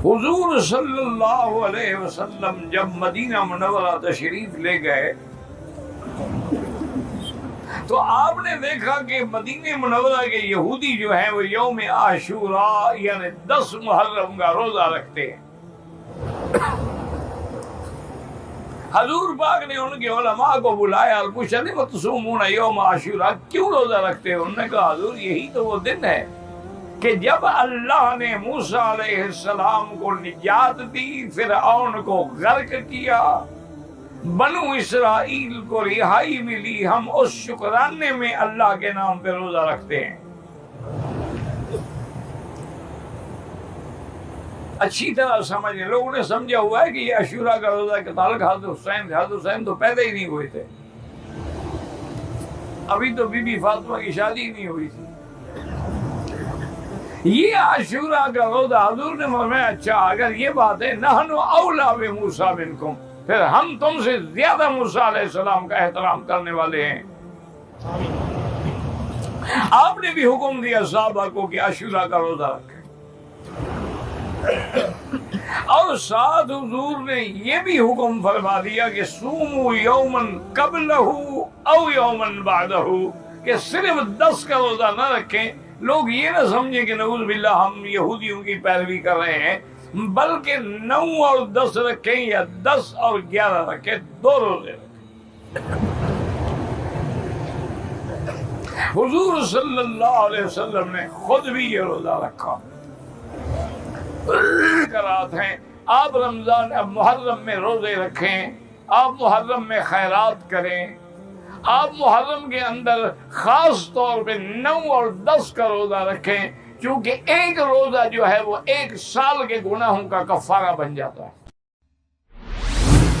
حضور صلی اللہ علیہ وسلم جب مدینہ منورہ تشریف لے گئے تو آپ نے دیکھا کہ مدینہ منورہ کے یہودی جو ہیں وہ یوم عاشوراء یعنی 10 محرم کا روزہ رکھتے ہیں۔ حضور پاک نے ان کے علماء کو بلایا اور پوچھا لم تصومون یوم عاشوراء، کیوں روزہ رکھتے ہیں؟ انہوں نے کہا حضور یہی تو وہ دن ہے کہ جب اللہ نے موسیٰ علیہ السلام کو نجات دی، فرعون کو غرق کیا، بنو اسرائیل کو رہائی ملی، ہم اس شکرانے میں اللہ کے نام پہ روزہ رکھتے ہیں۔ اچھی طرح سمجھیں، لوگوں نے سمجھا ہوا ہے کہ یہ عاشوراء کا روزہ کے تعلق حضرت حسین تو پیدا ہی نہیں ہوئے تھے، ابھی تو بی بی فاطمہ کی شادی نہیں ہوئی تھی۔ یہ عاشوراء کا روزہ حضور نے فرمایا اچھا اگر یہ بات ہے نحن اولا بموسیٰ منکم، پھر ہم تم سے زیادہ موسیٰ علیہ السلام کا احترام کرنے والے ہیں۔ آپ نے بھی حکم دیا صحابہ کو کہ عاشوراء کا روزہ رکھیں، اور ساتھ حضور نے یہ بھی حکم فرما دیا کہ صوموا یومن قبلہ او یومن بعدہ، کہ صرف 10 کا روزہ نہ رکھیں۔ لوگ یہ نہ سمجھیں کہ نعوذ باللہ ہم یہودیوں کی پیروی کر رہے ہیں، بلکہ 9 اور 10 رکھیں یا 10 اور 11 رکھیں، 2 روزے رکھیں۔ حضور صلی اللہ علیہ وسلم نے خود بھی یہ روزہ رکھا۔ کرات ہیں آپ رمضان اب محرم میں روزے رکھیں، آپ محرم میں خیرات کریں، آپ محرم کے اندر خاص طور پہ 9 اور 10 کا روزہ رکھیں، کیونکہ ایک روزہ جو ہے وہ 1 سال کے گناہوں کا کفارہ بن جاتا ہے۔